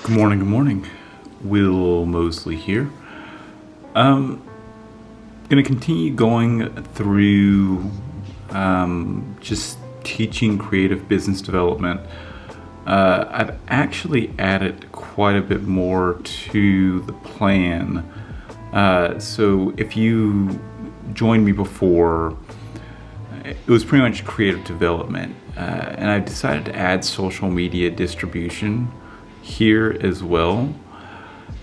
Good morning, good morning. Will Mosley here. Going to continue going through just teaching creative business development. I've actually added quite a bit more to the plan. So if you joined me before, it was pretty much creative development. And I've decided to add social media distribution here as well.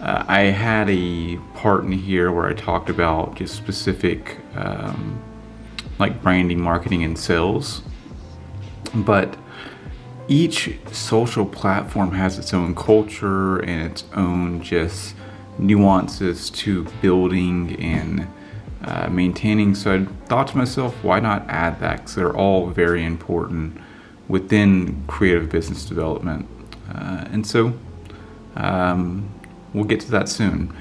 I had a part in here where I talked about just specific like branding, marketing, and sales. But each social platform has its own culture and its own just nuances to building and maintaining. So I thought to myself, why not add that? Because they're all very important within creative business development. And so we'll get to that soon.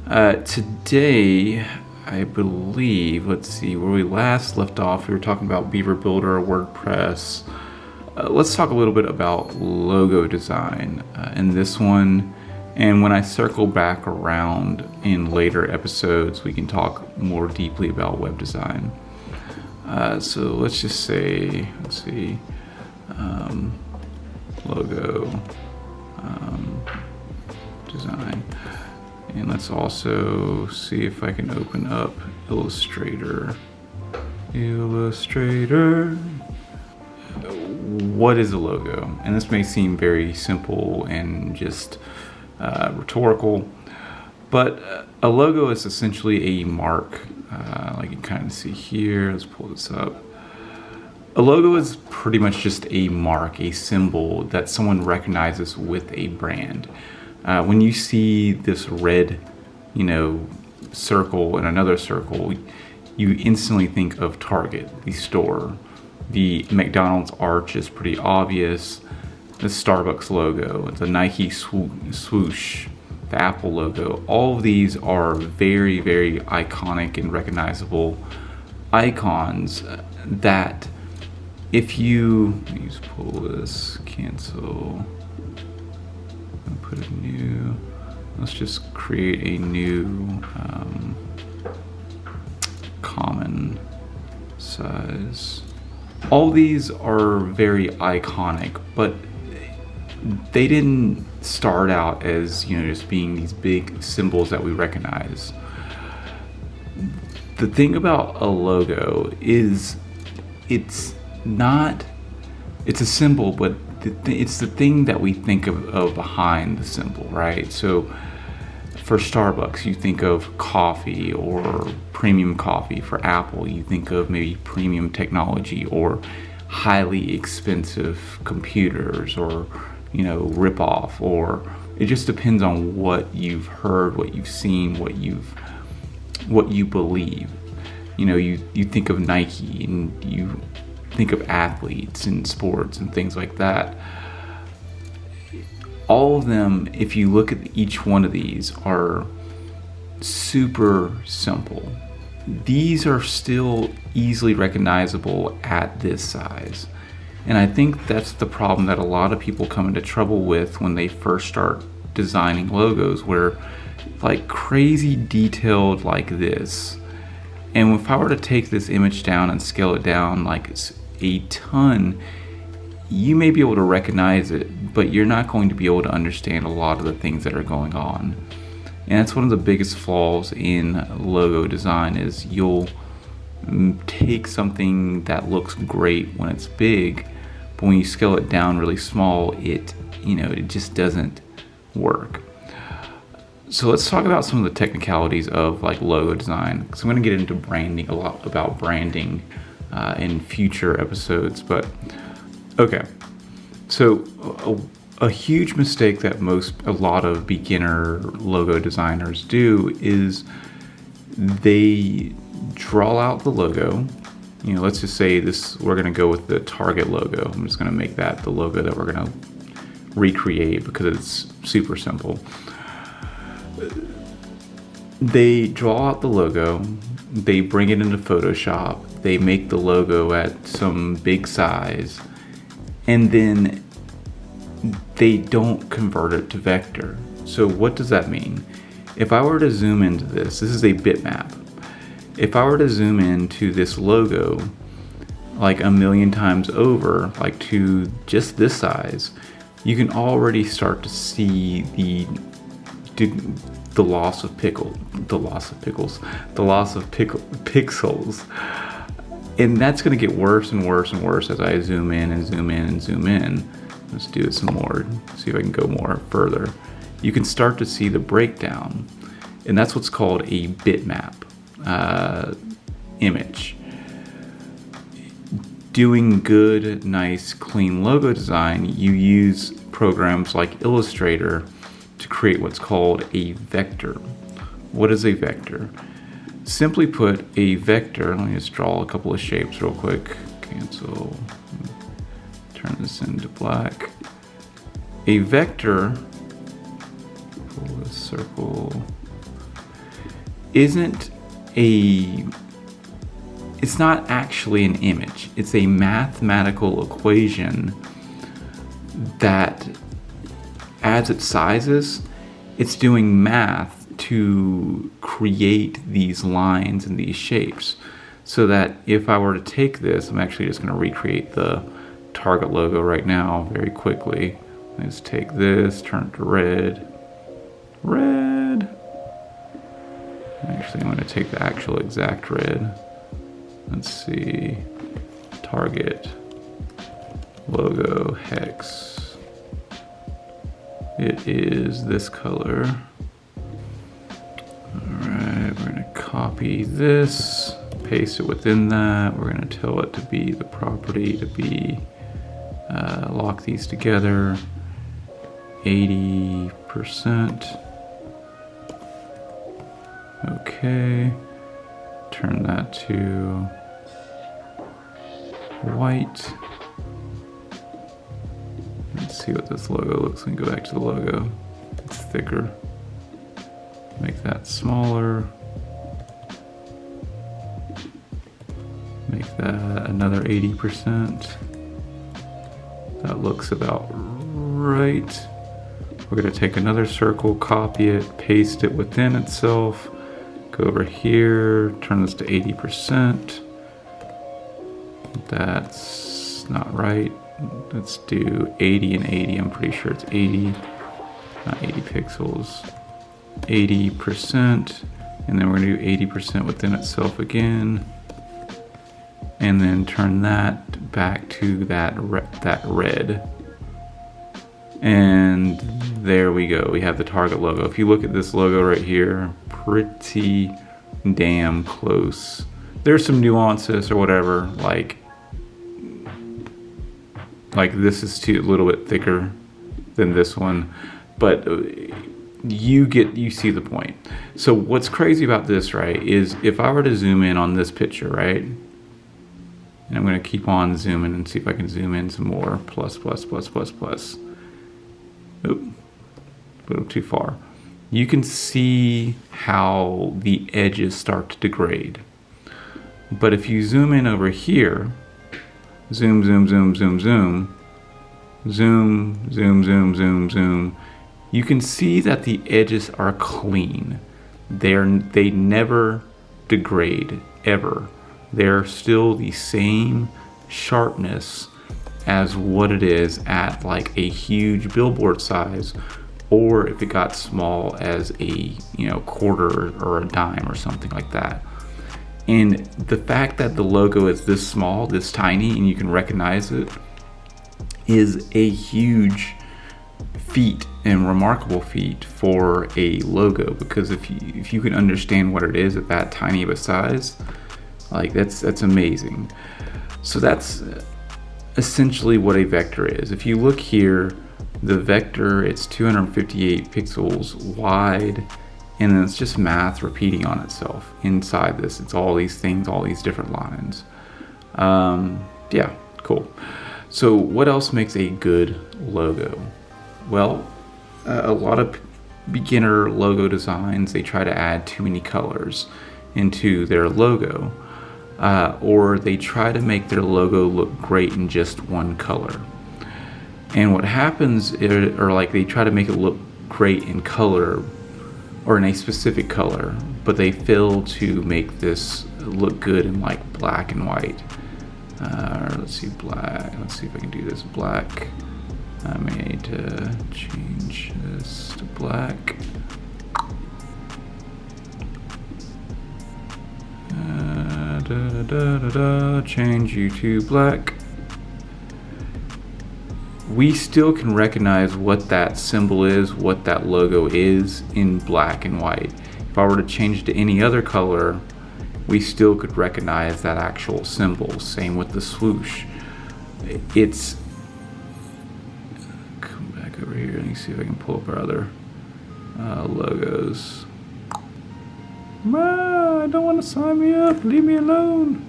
Today, I believe, let's see, where we last left off, we were talking about Beaver Builder, WordPress. Let's talk a little bit about logo design in this one. And when I circle back around in later episodes, we can talk more deeply about web design. So let's just say, logo design. And let's also see if I can open up Illustrator. What is a logo? And this may seem very simple and just rhetorical, but a logo is essentially a mark. Like you can kind of see here, let's pull this up. A logo is pretty much just a mark, a symbol that someone recognizes with a brand. When you see this red, circle and another circle, you instantly think of Target, the store. The McDonald's arch is pretty obvious. The Starbucks logo, the Nike swoosh, the Apple logo. All of these are very, very iconic and recognizable icons that if you, let me just pull this, cancel, and put a new, let's just create a new common size. All these are very iconic, but they didn't start out as, just being these big symbols that we recognize. The thing about a logo is it's a symbol, but it's the thing that we think of behind the symbol, right? So for Starbucks, you think of coffee or premium coffee. For Apple, you think of maybe premium technology or highly expensive computers or, rip-off, or it just depends on what you've heard, what you've seen, what you believe. You think of Nike and you think of athletes and sports and things like that. All of them, if you look at each one of these, are super simple. These are still easily recognizable at this size. And I think that's the problem that a lot of people come into trouble with when they first start designing logos, where like crazy detailed like this. And if I were to take this image down and scale it down like it's a ton, you may be able to recognize it, but you're not going to be able to understand a lot of the things that are going on. And that's one of the biggest flaws in logo design, is you'll take something that looks great when it's big, but when you scale it down really small, it just doesn't work. So let's talk about some of the technicalities of like logo design, because I'm going to get into branding, a lot about branding in future episodes. But okay, so a huge mistake that a lot of beginner logo designers do is they draw out the logo. Let's just say we're going to go with the Target logo. I'm just going to make that the logo that we're going to recreate because it's super simple. They draw out the logo, they bring it into Photoshop, they make the logo at some big size, and then they don't convert it to vector. So what does that mean? If I were to zoom into this is a bitmap. If I were to zoom into this logo like a million times over, like to just this size, you can already start to see the loss of pixels. And that's going to get worse and worse and worse as I zoom in and zoom in and zoom in. Let's do it some more, see if I can go more further. You can start to see the breakdown, and that's what's called a bitmap image. Doing good, nice, clean logo design, you use programs like Illustrator to create what's called a vector. What is a vector? Simply put, a vector, let me just draw a couple of shapes real quick. Cancel, turn this into black. A vector, pull this circle, it's not actually an image. It's a mathematical equation that, as it sizes, it's doing math to create these lines and these shapes. So that if I were to take this, I'm actually just going to recreate the Target logo right now very quickly. Let's take this, turn it to red. Actually, I'm going to take the actual exact red. Let's see, Target logo hex. It is this color. Alright, we're going to copy this, paste it within that. We're going to tell it to be the property to be, lock these together, 80%. Okay, turn that to white. Let's see what this logo looks like. Go back to the logo. It's thicker. Make that smaller. Make that another 80%. That looks about right. We're going to take another circle, copy it, paste it within itself. Go over here, turn this to 80%. That's not right. Let's do 80 and 80. I'm pretty sure it's 80, not 80 pixels. 80%, and then we're going to do 80% within itself again. And then turn that back to that red. And there we go. We have the Target logo. If you look at this logo right here, pretty damn close. There's some nuances or whatever, like this is a little bit thicker than this one, but you see the point. So what's crazy about this, right, is if I were to zoom in on this picture, right, and I'm going to keep on zooming and see if I can zoom in some more. Plus. Oop, a little too far. You can see how the edges start to degrade. But if you zoom in over here, zoom, you can see that the edges are clean. They never degrade, ever. They're still the same sharpness as what it is at like a huge billboard size, or if it got small as a quarter or a dime or something like that. And the fact that the logo is this small, this tiny, and you can recognize it is a huge feat and remarkable feat for a logo, because if you can understand what it is at that tiny of a size, like that's amazing. So that's essentially what a vector is. If you look here, the vector, it's 258 pixels wide, and then it's just math repeating on itself. Inside this, it's all these things, all these different lines. Yeah, cool. So what else makes a good logo? Well, a lot of beginner logo designs, they try to add too many colors into their logo, or they try to make their logo look great in just one color. And what happens or like they try to make it look great in color or in a specific color, but they fail to make this look good in like black and white. Let's see, black. Let's see if I can do this. Black. I may need to change this to black. Change you to black. We still can recognize what that symbol is, what that logo is in black and white. If I were to change it to any other color, we still could recognize that actual symbol. Same with the swoosh. It's, come back over here. Let me see if I can pull up our other logos. Ma, don't want to sign me up. Leave me alone.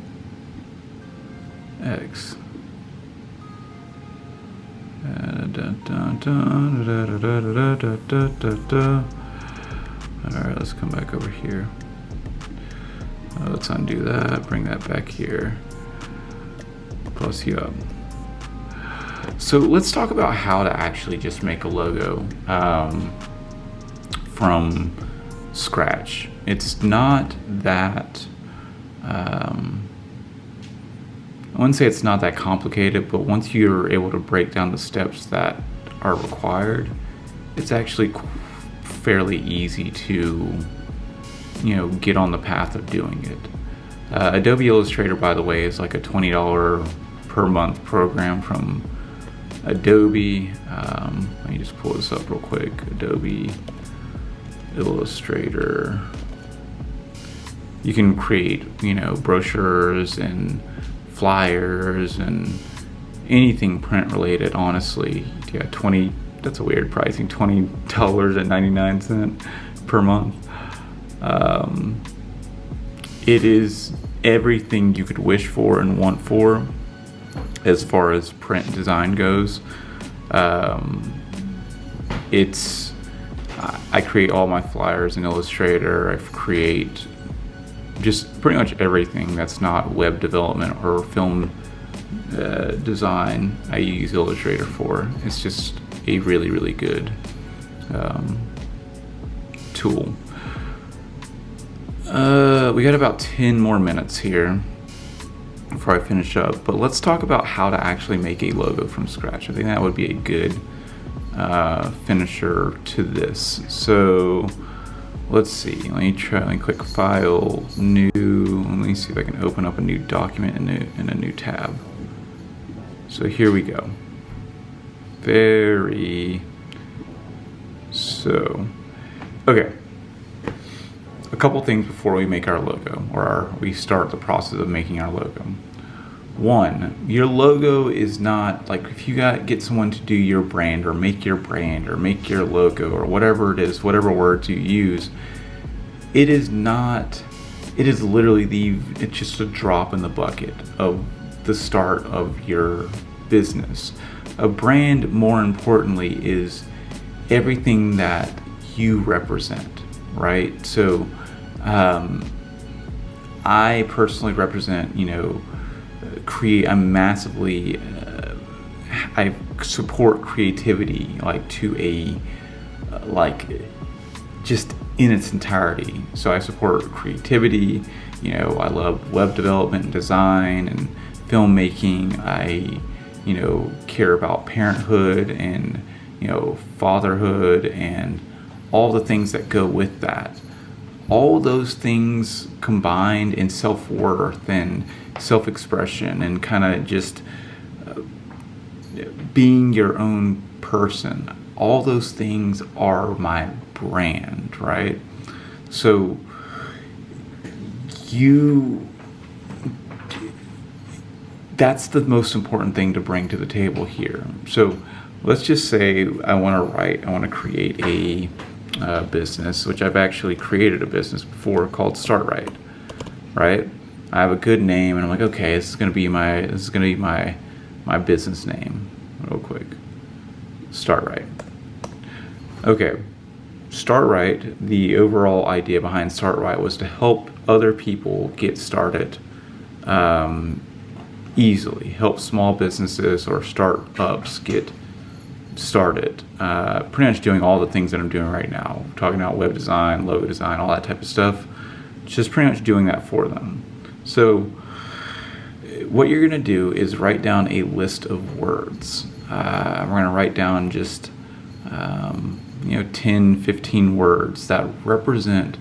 X. Alright, let's come back over here. Let's undo that, bring that back here. Plus you up. So let's talk about how to actually just make a logo from scratch. It's not that I wouldn't say it's not that complicated, but once you're able to break down the steps that are required, it's actually fairly easy to, get on the path of doing it. Adobe Illustrator, by the way, is like a $20 per month program from Adobe. Let me just pull this up real quick. Adobe Illustrator. You can create, brochures and flyers and anything print related, honestly. Yeah, that's a weird pricing, $20.99 per month. It is everything you could wish for and want for as far as print design goes. I create all my flyers in Illustrator. I create just pretty much everything that's not web development or film design. I use Illustrator for. It's just a really, really good tool. We got about 10 more minutes here before I finish up, but let's talk about how to actually make a logo from scratch. I think that would be a good finisher to this. So let's see, let me click File, New. Let me see if I can open up a new document in a new tab. So here we go. Okay. A couple things before we make our logo, or we start the process of making our logo. One, your logo is not like, if you get someone to do your brand or make your logo or whatever it is, whatever words you use, it is literally it's just a drop in the bucket of the start of your business. A brand, more importantly, is everything that you represent, right? So I personally represent, I support creativity just in its entirety. So I support creativity. I love web development and design and filmmaking. I care about parenthood and fatherhood and all the things that go with that. All those things combined in self-worth and self-expression and kind of just being your own person. All those things are my brand, right? So that's the most important thing to bring to the table here. So let's just say I want to create a business, which I've actually created a business before called StartRight, right? I have a good name and I'm like, okay, this is going to be my business name real quick. StartRight. Okay. StartRight, the overall idea behind StartRight was to help other people get started easily, help small businesses or startups get started. Pretty much doing all the things that I'm doing right now. Talking about web design, logo design, all that type of stuff. Just pretty much doing that for them. So what you're going to do is write down a list of words. We're going to write down just 10, 15 words that represent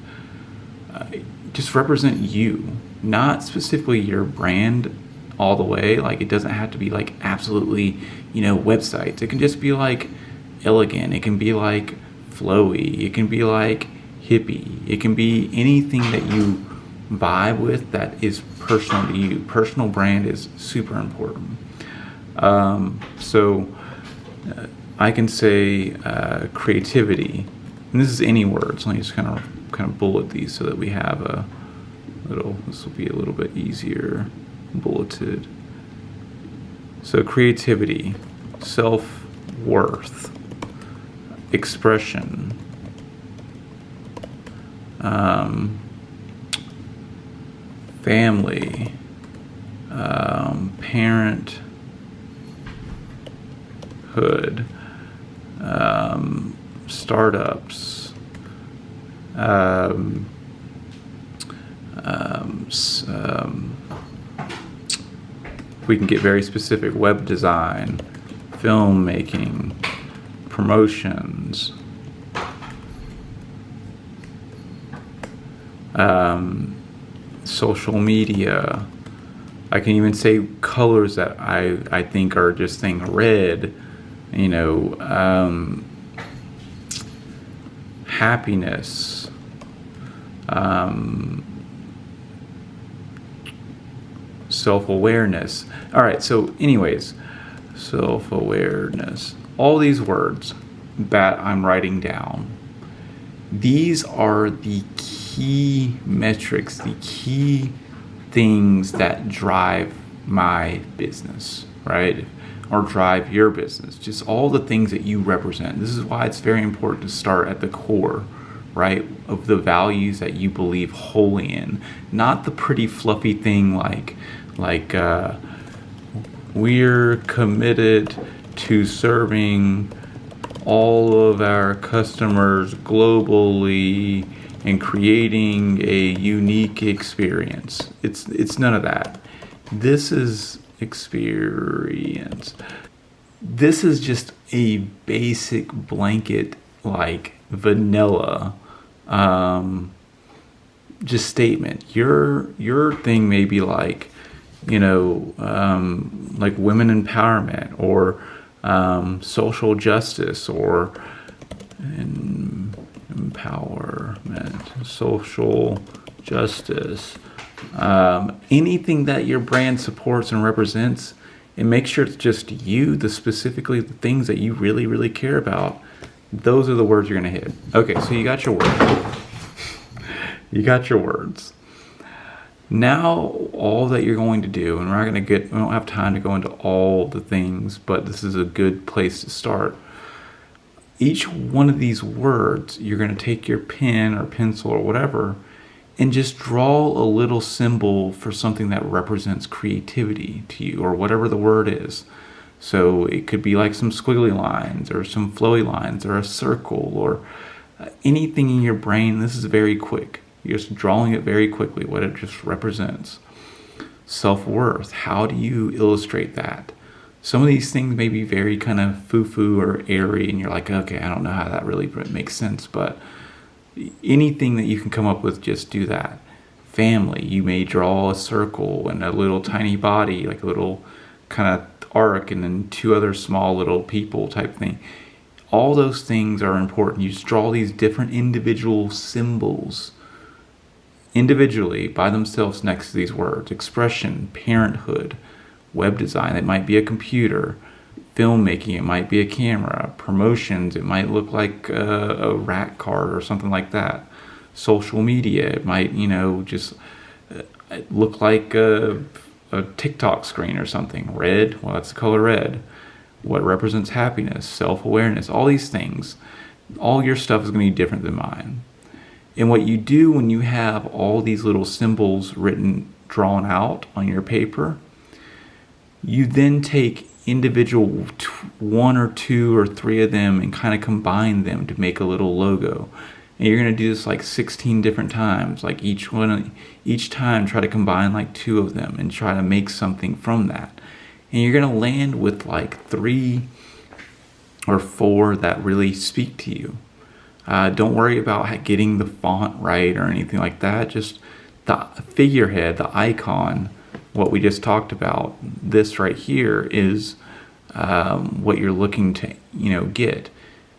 you, not specifically your brand all the way. Like, it doesn't have to be like absolutely, websites. It can just be like elegant. It can be like flowy. It can be like hippie. It can be anything that you vibe with that is personal to you. Personal brand is super important. So I can say creativity, and this is any words. Let me just kind of bullet these so that we have a little. This will be a little bit easier bulleted. So creativity, self-worth, expression, family, parenthood, startups, we can get very specific: web design, filmmaking, promotions, social media. I can even say colors that I think are just saying red, happiness, self-awareness. All right, so anyways, self-awareness. All these words that I'm writing down, these are the key metrics, the key things that drive my business, right? Or drive your business. Just all the things that you represent. This is why it's very important to start at the core, right, of the values that you believe wholly in. Not the pretty fluffy thing like we're committed to serving all of our customers globally and creating a unique experience. It's none of that. This is experience. This is just a basic blanket, like vanilla just statement. Your thing may be like, like women empowerment or social justice or empowerment, social justice, anything that your brand supports and represents, and make sure it's just you, specifically the things that you really, really care about. Those are the words you're going to hit. Okay, so you got your words. You got your words. Now, all that you're going to do, and we don't have time to go into all the things, but this is a good place to start. Each one of these words, you're going to take your pen or pencil or whatever, and just draw a little symbol for something that represents creativity to you, or whatever the word is. So it could be like some squiggly lines or some flowy lines or a circle or anything in your brain. This is very quick. You're just drawing it very quickly, what it just represents. Self-worth, how do you illustrate that? Some of these things may be very kind of foo-foo or airy, and you're like, okay, I don't know how that really makes sense, but anything that you can come up with, just do that. Family, you may draw a circle and a little tiny body, like a little kind of arc, and then two other small little people type thing. All those things are important. You just draw these different individual symbols individually by themselves next to these words. Expression, parenthood, web design, it might be a computer. Filmmaking, it might be a camera. Promotions, it might look like a rack card or something like that. Social media, it might, just look like a TikTok screen or something. Red, well, that's the color red. What represents happiness, self-awareness, all these things. All your stuff is going to be different than mine. And what you do when you have all these little symbols drawn out on your paper, you then take individual one or two or three of them and kind of combine them to make a little logo. And you're going to do this like 16 different times. Like each time try to combine like 2 of them and try to make something from that. And you're going to land with like 3 or 4 that really speak to you. Don't worry about getting the font right or anything like that. Just the figurehead, the icon, what we just talked about, this right here is what you're looking to get.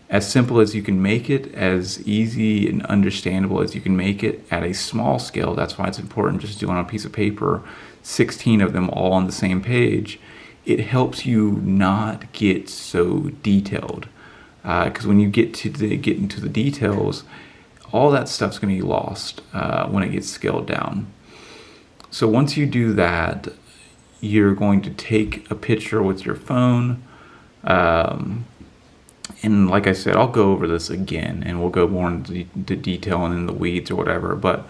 As simple as you can make it, as easy and understandable as you can make it at a small scale. That's why it's important just doing on a piece of paper, 16 of them all on the same page. It helps you not get so detailed, because when you get into the details, all that stuff's going to be lost when it gets scaled down. So once you do that, you're going to take a picture with your phone. And like I said, I'll go over this again and we'll go more into detail and in the weeds or whatever. But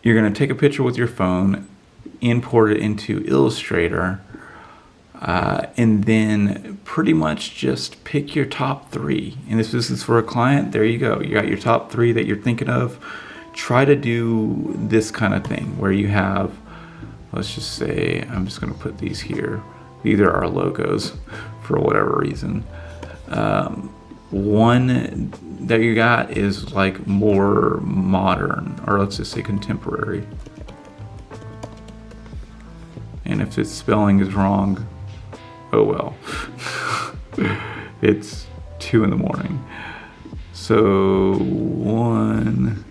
you're going to take a picture with your phone, import it into Illustrator, and then pretty much just pick your top 3. And if this is for a client, there you go. You got your top 3 that you're thinking of. Try to do this kind of thing where you have, let's just say, I'm just going to put these here. These are our logos for whatever reason. One that you got is like more modern, or let's just say contemporary. And if its spelling is wrong, oh well. It's 2 a.m. So one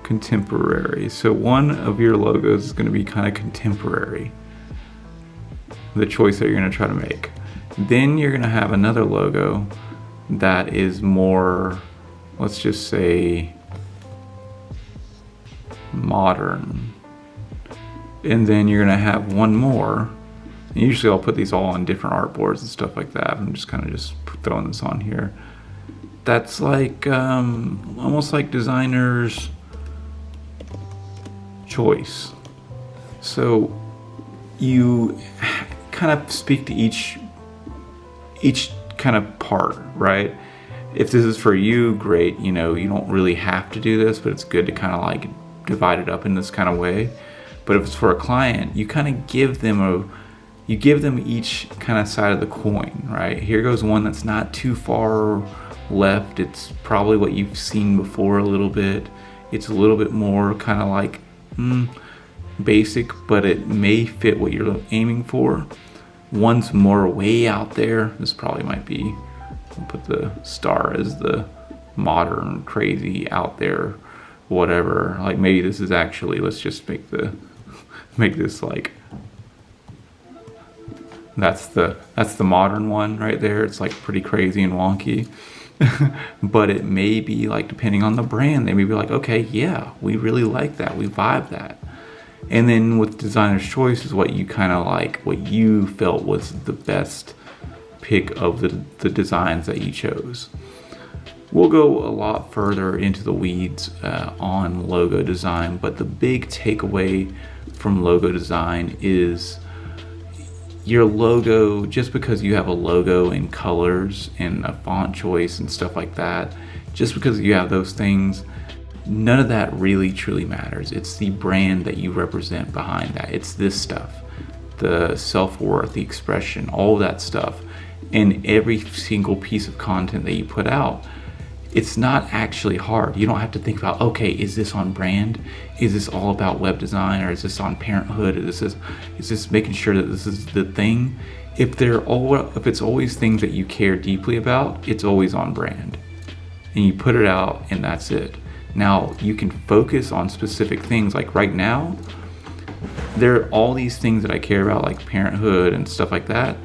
contemporary. So one of your logos is going to be kind of contemporary, the choice that you're going to try to make. Then you're going to have another logo that is more, let's just say, modern. And then you're going to have one more. And usually I'll put these all on different artboards and stuff like that. I'm just kind of just throwing this on here. That's like almost like designer's choice. So you kind of speak to each kind of part, right? If this is for you, great. You don't really have to do this, but it's good to kind of like divide it up in this kind of way. But if it's for a client, you kind of give them each kind of side of the coin, right? Here goes one that's not too far left. It's probably what you've seen before a little bit. It's a little bit more kind of like basic, but it may fit what you're aiming for. One's more way out there. This probably might be, I'll put the star as the modern, crazy, out there, whatever. Like maybe this is actually, let's just make this like, that's the modern one right there. It's like pretty crazy and wonky. But it may be like, depending on the brand, they may be like, okay, yeah, we really like that. We vibe that. And then with designer's choice is what you kind of like, what you felt was the best pick of the designs that you chose. We'll go a lot further into the weeds on logo design, but the big takeaway from logo design is your logo, just because you have a logo in colors and a font choice and stuff like that, just because you have those things, none of that really truly matters. It's the brand that you represent behind that. It's this stuff, the self-worth, the expression, all of that stuff. And every single piece of content that you put out, it's not actually hard. You don't have to think about, okay, is this on brand? Is this all about web design? Or is this on parenthood? Is this making sure that this is the thing? If it's always things that you care deeply about, it's always on brand. And you put it out and that's it. Now you can focus on specific things. Like right now, there are all these things that I care about, like parenthood and stuff like that.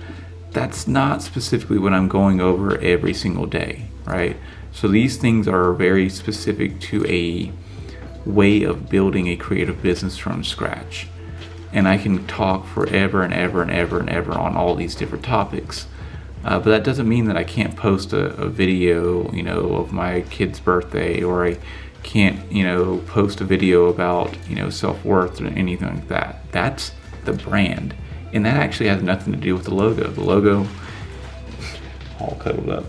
That's not specifically what I'm going over every single day, right? So these things are very specific to a way of building a creative business from scratch. And I can talk forever and ever and ever and ever on all these different topics. But that doesn't mean that I can't post a video, of my kid's birthday, or I can't, post a video about, self-worth or anything like that. That's the brand. And that actually has nothing to do with the logo. The logo, all cuddled up.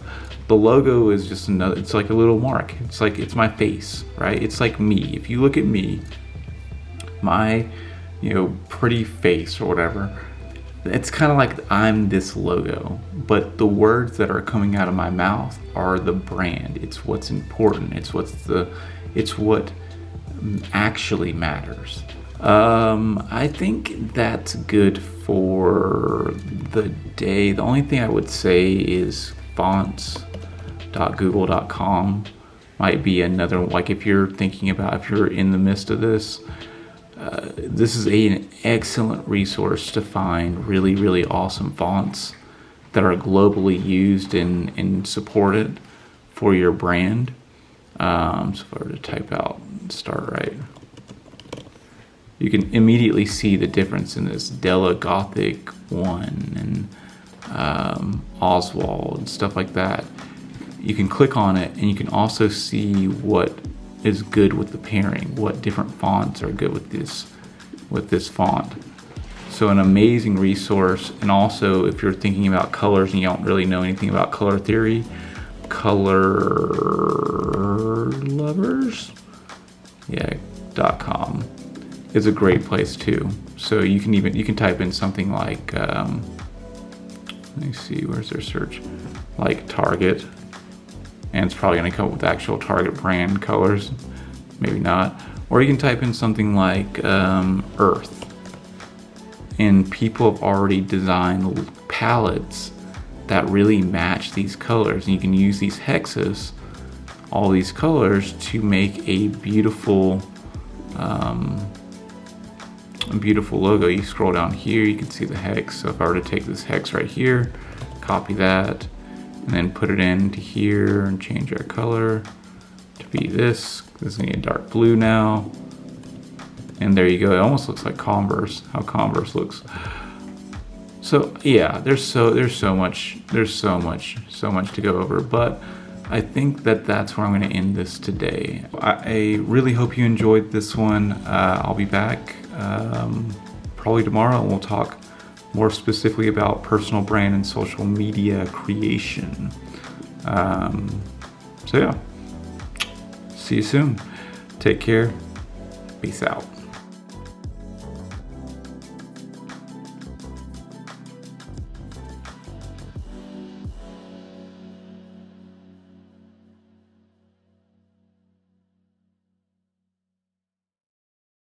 The logo is just another, it's like a little mark. It's like, it's my face, right? It's like me. If you look at me, my, pretty face or whatever, it's kind of like I'm this logo, but the words that are coming out of my mouth are the brand. It's what's important. It's what actually matters. I think that's good for the day. The only thing I would say is fonts.google.com might be another, like if you're thinking about, if you're in the midst of this, this is an excellent resource to find really, really awesome fonts that are globally used and supported for your brand. So if I were to type out start right, you can immediately see the difference in this Della Gothic one and Oswald and stuff like that. You can click on it and you can also see what is good with the pairing, what different fonts are good with this font. So an amazing resource. And also if you're thinking about colors and you don't really know anything about color theory, colorlovers.com is a great place too. So you can type in something like let me see, where's their search, like Target, and it's probably going to come up with actual Target brand colors, maybe not. Or you can type in something like Earth, and people have already designed palettes that really match these colors, and you can use these hexes, all these colors, to make a beautiful logo. You scroll down here, you can see the hex. So if I were to take this hex right here, copy that, and then put it into here and change our color to be this. This is gonna be a dark blue now. And there you go. It almost looks like Converse, how Converse looks. So yeah, there's so much to go over, but I think that's where I'm going to end this today. I really hope you enjoyed this one. I'll be back probably tomorrow, and we'll talk more specifically about personal brand and social media creation. So yeah, see you soon. Take care. Peace out.